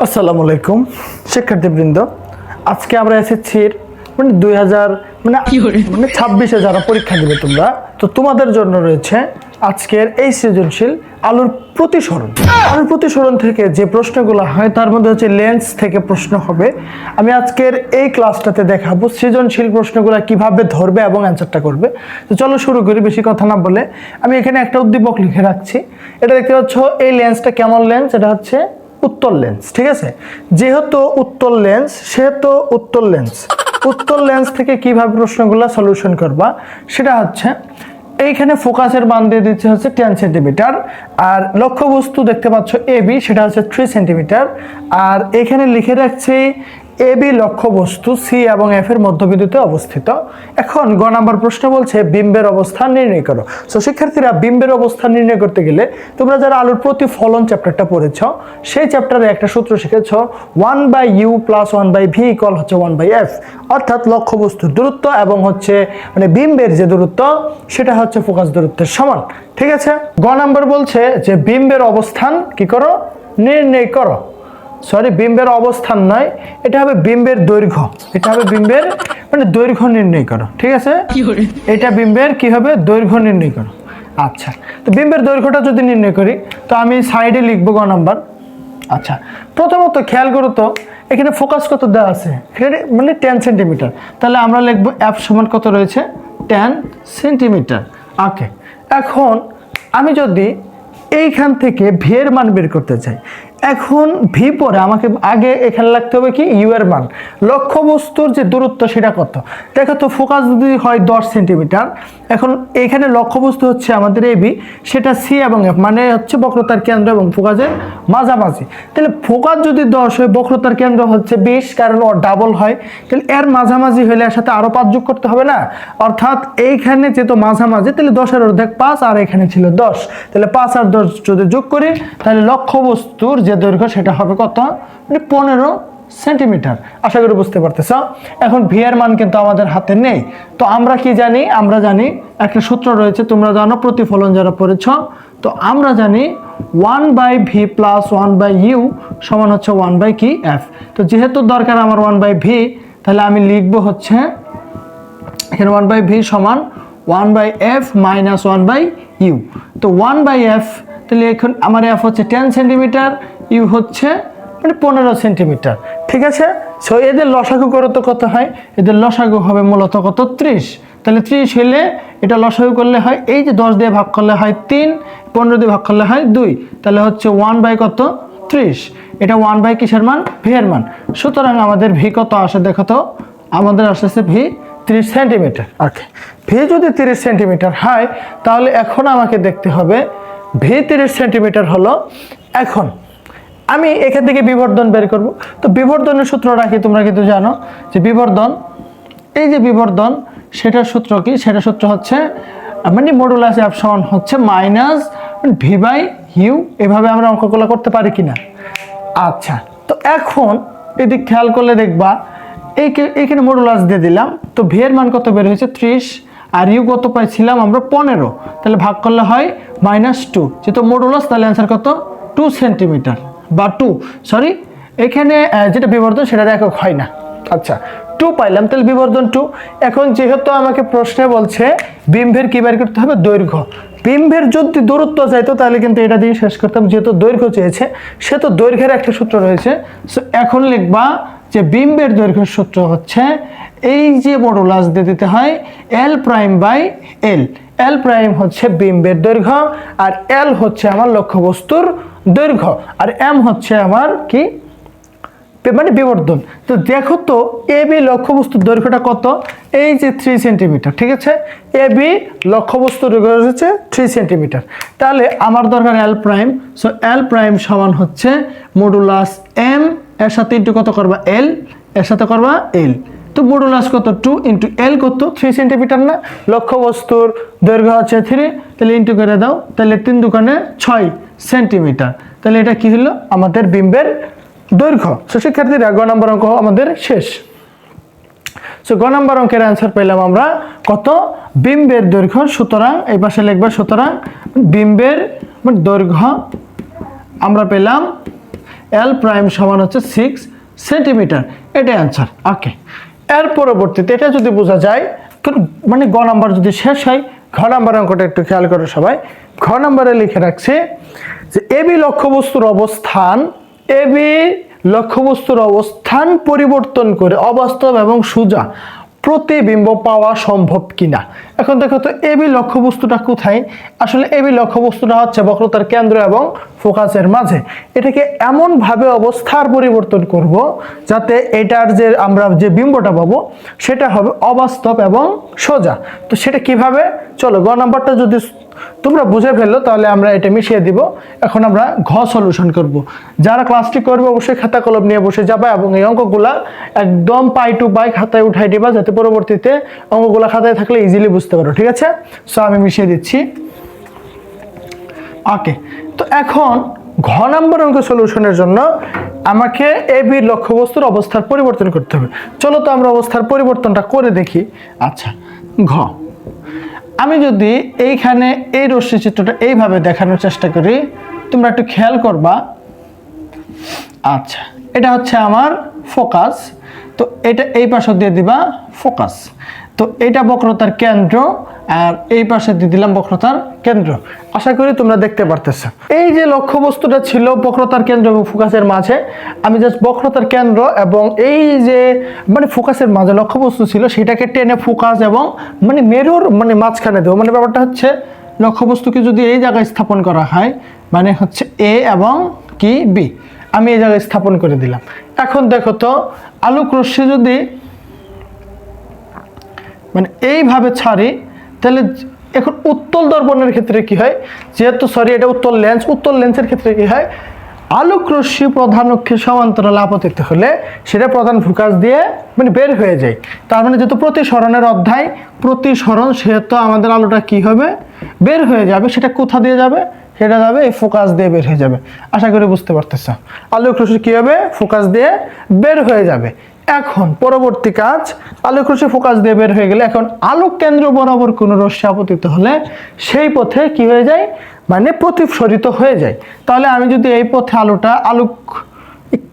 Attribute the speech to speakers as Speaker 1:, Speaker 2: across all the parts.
Speaker 1: আসসালামু আলাইকুম শিক্ষার্থীবৃন্দ। আজকে আমরা এসেছি 26-এ যারা পরীক্ষা দিবে তোমরা, তো তোমাদের জন্য রয়েছে আজকের এই সৃজনশীল আলোর প্রতিসরণ থেকে যে প্রশ্নগুলো হয় তার মধ্যে হচ্ছে লেন্স থেকে প্রশ্ন হবে। আমি আজকের এই ক্লাসটাতে দেখাবো সৃজনশীল প্রশ্নগুলো কিভাবে ধরবে এবং অ্যান্সারটা করবে। তো চলো শুরু করি, বেশি কথা না বলে। আমি এখানে একটা উদ্দীপক লিখে রাখছি। এটা দেখতে পাচ্ছ, এই লেন্সটা কেমন লেন্স? এটা হচ্ছে উত্তল লেন্স, ঠিক আছে? যেহেতু উত্তল লেন্স সেহেতু উত্তল লেন্স থেকে কিভাবে প্রশ্নগুলো সলিউশন করবা সেটা হচ্ছে, এইখানে ফোকাসের মান দিয়ে দিচ্ছে হচ্ছে 10 সেন্টিমিটার, আর লক্ষ্যবস্তু দেখতে পাচ্ছ এবি, সেটা হচ্ছে 3 সেন্টিমিটার, আর এখানে লিখে রাখছি এবি লক্ষ্যবস্তু সি এবং এফ এর মধ্যবিন্দুতে অবস্থিত। এখন গ নাম্বার প্রশ্ন বলছে বিম্বের অবস্থান নির্ণয় করো। সো শিক্ষার্থীরা, বিম্বের অবস্থান নির্ণয় করতে গেলে তোমরা যারা আলোর প্রতিফলন চ্যাপ্টারটা পড়েছ, সেই চ্যাপ্টারে একটা সূত্র শিখেছ, 1/u + 1/v = হচ্ছে 1/f, অর্থাৎ লক্ষ্যবস্তুর দূরত্ব এবং হচ্ছে বিম্বের যে দূরত্ব সেটা হচ্ছে ফোকাস দূরত্বের সমান, ঠিক আছে? গ নাম্বার বলছে যে বিম্বের অবস্থান কি করো? নির্ণয় করো। সরি, বিম্বের অবস্থান নয়, এটা হবে বিম্বের দৈর্ঘ্য। এটা হবে বিম্বের দৈর্ঘ্য নির্ণয় করো, ঠিক আছে? এটা বিম্বের কি হবে? দৈর্ঘ্য নির্ণয় করো। আচ্ছা, তো বিম্বের দৈর্ঘ্যটা যদি নির্ণয় করি, তো আমি সাইডে লিখবো গ নাম্বার। আচ্ছা, প্রথমত খেয়াল করো তো, এখানে ফোকাস কত দেওয়া আছে? 10 সেন্টিমিটার। তাহলে আমরা লিখবো এফ সমান কত রয়েছে? 10 সেন্টিমিটার। ওকে, এখন আমি যদি এইখান থেকে ভি এর মান বের করতে চাই, এখন ভি পরে আমাকে আগে এখানে লাগতে হবে কি? ইউ এর মান। লক্ষ্যবস্তুর যে দূরত্ব সেটা কত? দেখো তো, ফোকাস যদি হয় 10 সেন্টিমিটার, এখন এখানে লক্ষ্যবস্তু হচ্ছে আমাদের এবি, সেটা সি এবং এফ, মানে হচ্ছে বক্রতার কেন্দ্র এবং ফোকাসের মাঝামাঝি। তাহলে ফোকাস যদি 10 হয়, বক্রতার কেন্দ্র হচ্ছে 20, কারণ ওর ডাবল হয়, তাহলে এর মাঝামাঝি হলে এর সাথে আরো 5 যোগ করতে হবে না? অর্থাৎ এইখানে যেহেতু মাঝামাঝি, তাহলে 10 এর অর্ধেক 5, আর এখানে ছিল 10, তাহলে 5 আর 10 যদি যোগ করি, তাহলে লক্ষ্যবস্তুর যে দৈর্ঘ্য সেটা হবে কত? 15 সেন্টিমিটার। আশা করি বুঝতে পারতেছ। এখন ভি এর মান কিন্তু আমাদের হাতে নেই, তো আমরা কি জানি? আমরা জানি একটা সূত্র রয়েছে, তোমরা জানো প্রতিফলন যারা পড়েছ, তো আমরা জানি 1/v + 1/u সমান হচ্ছে 1/f। তো যেহেতু দরকার আমার 1/v, তাহলে আমি লিখবো হচ্ছে এখানে 1/v সমান 1/f - 1/u। তো 1/f, তাহলে এখন আমার এফ হচ্ছে 10 সেন্টিমিটার, ইউ হচ্ছে 15 সেন্টিমিটার, ঠিক আছে? সো এদের লসাগু করো তো কত হয়? এদের লসাগু হবে মূলত কত? 30। তাহলে 30 হলে এটা লসাগু করলে হয়, এই যে 10 দিয়ে ভাগ করলে হয় 3, 15 দিয়ে ভাগ করলে হয় 2, তাহলে হচ্ছে 1/কত? 30। এটা 1/ কিসের মান? ভি এর মান। সুতরাং আমাদের ভি কত আসে দেখো তো? আমাদের আসছে ভি 30 সেন্টিমিটার। ওকে, ভি যদি 30 সেন্টিমিটার হয়, তাহলে এখন আমাকে দেখতে হবে ভি 30 সেন্টিমিটার হলো। এখন আমি এখান থেকে বিবর্ধন বের করব। তো বিবর্ধনের সূত্র রাখি, তোমরা কিন্তু জানো যে বিবর্ধন, এই যে বিবর্ধন, সেটার সূত্র কি? সেটা সূত্র হচ্ছে মডুলাস এফ সমান হচ্ছে -v/u। এভাবে আমরা অঙ্কগুলো করতে পারি কিনা? আচ্ছা, তো এখন এদিক খেয়াল করলে দেখবা এইখানে মডুলাস দিয়ে দিলাম, তো ভি এর মান কত বের হয়েছে? 30, আর ইউ কত পাইছিলাম আমরা? 15, তাহলে ভাগ করলে হয় -2, যেহেতু মডুলাস, তাহলে অ্যান্সার কত? 2 সেন্টিমিটার বা 2, সরি, এখানে যেটা বিবর্ধন সেটার একক হয় না। আচ্ছা, 2 পাইলাম, তাহলে বিবর্ধন 2। এখন যেহেতু আমাকে প্রশ্নে বলছে বিম্বের কি বের করতে হবে? দৈর্ঘ্য। বিম্বের যদি দূরত্ব চাইতো তাহলে কিন্তু এটা দিয়ে শেষ করতাম, যেহেতু দৈর্ঘ্য চেয়েছে সেহেতু দৈর্ঘ্যের একটা সূত্র রয়েছে। সো এখন লিখবা যে বিম্বের দৈর্ঘ্যের সূত্র হচ্ছে, এই যে মডুলাস দিয়ে দিতে হয় L'/L। L প্রাইম হচ্ছে বিম্বের দৈর্ঘ্য, আর L হচ্ছে আমার লক্ষ্যবস্তুর দৈর্ঘ্য, আর M হচ্ছে আমার কি? বিবর্ধন। তো দেখো তো, এবি লক্ষ্যবস্তুর দৈর্ঘ্যটা কত? এই যে 3 সেন্টিমিটার, ঠিক আছে? এবি লক্ষ্যবস্তুর দৈর্ঘ্য হচ্ছে 3 সেন্টিমিটার। তাহলে আমার দরকার L'। সো L' সমান হচ্ছে মডুলাস M এর সাথে ইন্টু কত করবা? L এর সাথে করবা L। তো মডুলাস কত? 2 × L কত? 3 সেন্টিমিটার না? লক্ষ্যবস্তুর দৈর্ঘ্য হচ্ছে 3, তাহলে ইন্টু করে দাও, তাহলে 3 দুগুণে 6 সেন্টিমিটার। তাহলে এটা কি হলো? আমাদের বিম্বের দৈর্ঘ্য। সো শিক্ষার্থীরা, গ নম্বর অঙ্ক আমাদের শেষ। সো গ নম্বর অঙ্কের অ্যান্সার পেলাম আমরা কত? বিম্বের দৈর্ঘ্য। সুতরাং এই পাশে লিখবা, সুতরাং বিম্বের দৈর্ঘ্য আমরা পেলাম এল প্রাইম সমান হচ্ছে 6 সেন্টিমিটার, এটাই অ্যান্সার। ওকে, এর পরবর্তীতে এটা যদি বোঝা যায়, মানে গ নাম্বার যদি শেষ হয়, ঘ নাম্বার অঙ্কটা একটু খেয়াল করো সবাই। ঘ নাম্বারে লিখে রাখছে যে এবি লক্ষ্যবস্তুর অবস্থান, এবি লক্ষ্যবস্তুর অবস্থান পরিবর্তন করে অবাস্তব এবং সোজা প্রতিবিম্ব পাওয়া সম্ভব কিনা। এখন দেখো তো এবি লক্ষ্যবস্তুটা কোথায়? আসলে এবি লক্ষ্যবস্তুটা হচ্ছে বক্রতার কেন্দ্র এবং ফোকাসের মাঝে। এটাকে এমনভাবে অবস্থার পরিবর্তন করব যাতে এটার যে আমরা যে বিম্বটা পাবো সেটা হবে অবাস্তব এবং সোজা। তো সেটা কিভাবে? চলো গ নাম্বারটা যদি তোমরা বুঝে ফেললো তাহলে আমরা এটা মিশিয়ে দিব। এখন আমরা ঘ সলিউশন করব। যারা ক্লাসটি করবে অবশ্যই খাতা কলম নিয়ে বসে যাবে এবং এই অঙ্কগুলা একদম পাই টু পাই খাতায় উঠাই দিবা, যাতে পরবর্তীতে অঙ্কগুলা খাতায় থাকলে ইজিলি বুঝতে পারো। ঠিক আছে, সো আমি মিশিয়ে দিচ্ছি। ওকে, তো এখন ঘ নাম্বার অঙ্ক সলিউশনের জন্য আমাকে এবি লক্ষ্যবস্তুর অবস্থার পরিবর্তন করতে হবে। চলো তো আমরা অবস্থার পরিবর্তনটা করে দেখি। আচ্ছা, ঘ, আমি যদি এইখানে এই রশ্মি চিত্রটা এইভাবে দেখানোর চেষ্টা করি, তোমরা একটু খেয়াল করবা। আচ্ছা, এটা হচ্ছে আমার ফোকাস, তো এটা এই পাশে দিয়ে দিবা ফোকাস। তো এটা বক্রতার কেন্দ্র আর এই পাশে দিয়ে দিলাম বক্রতার কেন্দ্র। আশা করি তোমরা দেখতে পারতেছো। এই যে লক্ষ্যবস্তুটা ছিল বক্রতার কেন্দ্র এবং ফোকাসের মাঝে, আমি জাস্ট বক্রতার কেন্দ্র এবং এই যে মানে ফোকাসের মাঝে লক্ষ্যবস্তু ছিল সেটাকে টেনে ফোকাস এবং মানে মেরুর মানে মাঝখানে দেবো। মানে ব্যাপারটা হচ্ছে লক্ষ্যবস্তুকে যদি এই জায়গায় স্থাপন করা হয়, মানে হচ্ছে এ এবং কি বি, আমি এই জায়গায় স্থাপন করে দিলাম। এখন দেখো তো আলোক রশ্মি যদি মানে এইভাবে ছাড়ি, তাহলে এখন উত্তল দর্পণের ক্ষেত্রে কি হয়, যেহেতু এটা উত্তল লেন্স, উত্তল লেন্সের ক্ষেত্রে কি হয়, আলোক রশ্মি প্রধান অক্ষের সমান্তরাল আপতিত হলে সেটা প্রধান ফোকাস দিয়ে মানে বের হয়ে যায়। তার মানে যেহেতু প্রতিসরণের অধ্যায়, প্রতিসরণ, সেহেতু আমাদের আলোটা কি হবে, বের হয়ে যাবে। সেটা কোথা দিয়ে যাবে? সেটা যাবে এই ফোকাস দিয়ে বের হয়ে যাবে। আশা করি বুঝতে পারতেছ। আলোক রশ্মি কি হবে, ফোকাস দিয়ে বের হয়ে যাবে। এখন পরবর্তী কাজ, আলোক রশ্মি ফোকাস দিয়ে বের হয়ে গেলে এখন আলোক কেন্দ্র বরাবর কোনো রশ্মি আপতিত হলে সেই পথে কি হয়ে যায়, মানে প্রতিফলিত হয়ে যায়। তাহলে আমি যদি এই পথে আলোক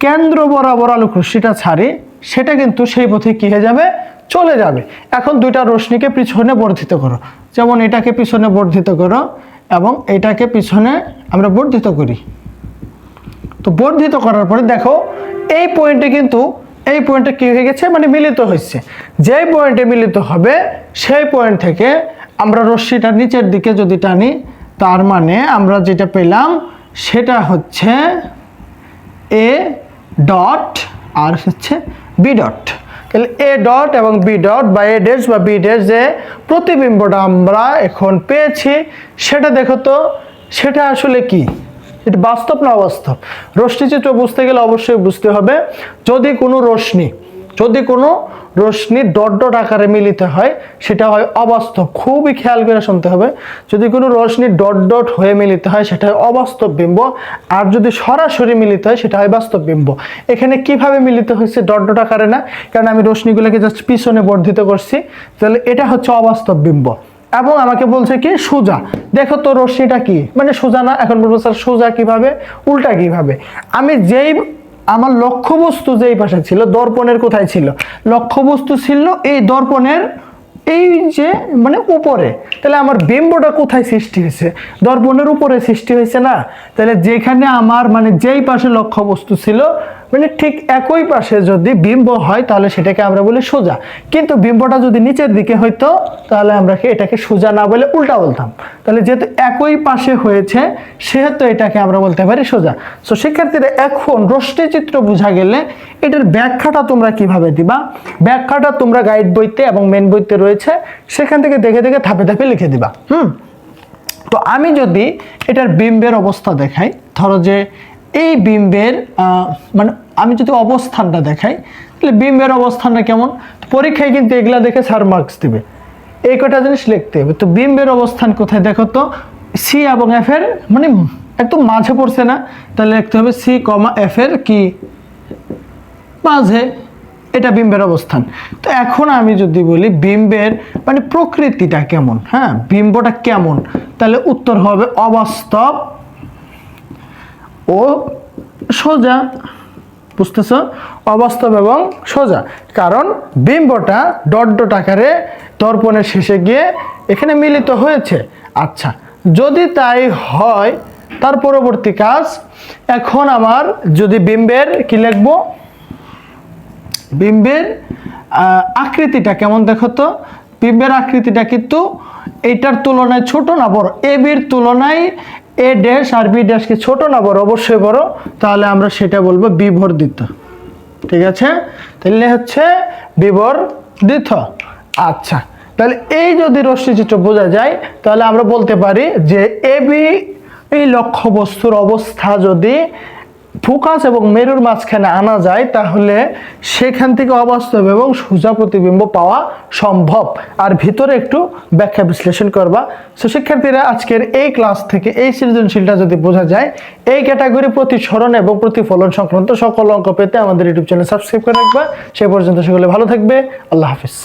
Speaker 1: কেন্দ্র বরাবর আলোক রশ্মিটা ছাড়ি, সেটা কিন্তু সেই পথে কি হয়ে যাবে, চলে যাবে। এখন দুইটা রশ্মিকে পিছনে বর্ধিত করো, যেমন এটাকে পিছনে বর্ধিত করো এবং এটাকে পিছনে আমরা বর্ধিত করি। তো বর্ধিত করার পরে দেখো এই পয়েন্টে কিন্তু এই পয়েন্টে কি হয়ে গেছে, মানে মিলিত হয়েছে। যেই পয়েন্টে মিলিত হবে সেই পয়েন্ট থেকে আমরা রশ্মিটা নিচের দিকে যদি টানি, তার মানে আমরা যেটা পেলাম সেটা হচ্ছে এ ডট আর হচ্ছে বি ডট। তাহলে এ ডট এবং বি ডট বা এ ড্যাশ বা বি ড্যাশ যে প্রতিবিম্বটা আমরা এখন পেয়েছি, সেটা দেখো তো সেটা আসলে কি, এটা বাস্তব না অবাস্তব? রশ্মি চিত্র বুঝতে গেলে অবশ্যই বুঝতে হবে যদি কোনো রশ্মি ডট ডট আকারে মিলিত হয় সেটা হয় অবাস্তব। খুবই খেয়াল করে শুনতে হবে। যদি কোনো রশ্মি ডট ডট হয়ে মিলিত হয় সেটা হয় অবাস্তব বিম্ব, আর যদি সরাসরি মিলিত হয় সেটা হয় বাস্তব বিম্ব। এখানে কিভাবে মিলিত হয়েছে, ডট ডট আকারে না, কারণ আমি রশ্মিগুলোকে জাস্ট পিছনে বর্ধিত করছি। তাহলে এটা হচ্ছে অবাস্তব বিম্ব। এবং আমাকে বলছে কি সোজা। দেখো তো রশ্মিটা কি, মানে সোজা না। এখন বলবো স্যার সোজা কিভাবে, উল্টা কিভাবে? আমি আমার লক্ষ্যবস্তু যেই পাশে ছিল, দর্পণের কোথায় ছিল, লক্ষ্যবস্তু ছিল এই দর্পণের এই যে মানে উপরে। তাহলে আমার বিম্বটা কোথায় সৃষ্টি হয়েছে, দর্পণের উপরে সৃষ্টি হয়েছে না? তাহলে যেখানে আমার মানে যেই পাশে লক্ষ্যবস্তু ছিল, মানে ঠিক একই পাশে যদি বিম্ব হয় তাহলে সেটাকে আমরা বলি সোজা। কিন্তু বিম্বটা যদি নিচের দিকে হইতো তাহলে আমরা এটাকে সোজা না বলে উল্টা বলতাম। তাহলে যেহেতু একই পাশে হয়েছে সেহেতু এটাকে আমরা বলতে পারি সোজা। সো শিক্ষার্থীরা এখন রশ্মি চিত্র বোঝা গেলে এটার ব্যাখ্যাটা তোমরা কিভাবে দিবা, ব্যাখ্যাটা তোমরা গাইড বইতে এবং মেন বইতে রয়েছে, সেখান থেকে দেখে দেখে ধাপে ধাপে লিখে দিবা। তো আমি যদি এটার বিম্বের অবস্থা দেখাই, ধরো যে এই বিম্বের মানে আমি যদি অবস্থানটা দেখাই, তাহলে বিম্বের অবস্থানটা কেমন, পরীক্ষায় কিন্তু এগুলা দেখে স্যার মার্কস দিবে। এই কটা জিনিস লিখতে হবে। তো বিম্বের অবস্থান কোথায় দেখো তো, সি এবং এফ এর মানে একদম মাঝে পড়ছে না, তাহলে লিখতে হবে সি কমা এফ এর কি মাঝে, এটা বিম্বের অবস্থান। তো এখন আমি যদি বলি বিম্বের মানে প্রকৃতিটা কেমন, হ্যাঁ বিম্বটা কেমন, তাহলে উত্তর হবে অবাস্তব ও সোজা। বুঝতেছ? অবাস্তব এবং সোজা, কারণ বিম্বটা ডট ডট আকারে দর্পণের শেষে গিয়ে এখানে মিলিত হয়েছে। আচ্ছা, যদি তাই হয় তার পরবর্তী কাজ, এখন আমার যদি বিম্বের কি লিখবো, বিম্বের আকৃতিটা কেমন দেখো তো। বিম্বের আকৃতিটা কিন্তু এটার তুলনায় ছোট না বড়? এ বির তুলনায় a dash R B dash কি ছোট না বড়? অবশ্যই বড়। তাহলে আমরা সেটা বলবো বিবর্ধিত। ঠিক আছে, তাহলে হচ্ছে বিবর্ধিত। আচ্ছা, তাহলে এই যদি রশ্মিচিত্র বোঝা যায়, তাহলে আমরা বলতে পারি যে এ বি এই লক্ষ্যবস্তুর অবস্থা যদি ফোকাস এবং মেরুর মাঝখানে আনা যায়, তাহলে সেখান থেকে অবাস্তব এবং সোজা প্রতিবিম্ব পাওয়া সম্ভব। আর ভিতরে একটু ব্যাখ্যা বিশ্লেষণ করবা। সো শিক্ষার্থীরা, আজকের এই ক্লাস থেকে এই সৃজনশীলটা যদি বোঝা যায়, এই ক্যাটাগরি প্রতিসরণ এবং প্রতিফলন সংক্রান্ত সকল অঙ্ক পেতে আমাদের ইউটিউব চ্যানেল সাবস্ক্রাইব করে রাখবা। সে পর্যন্ত সকলে ভালো থাকবে। আল্লাহ হাফিজ।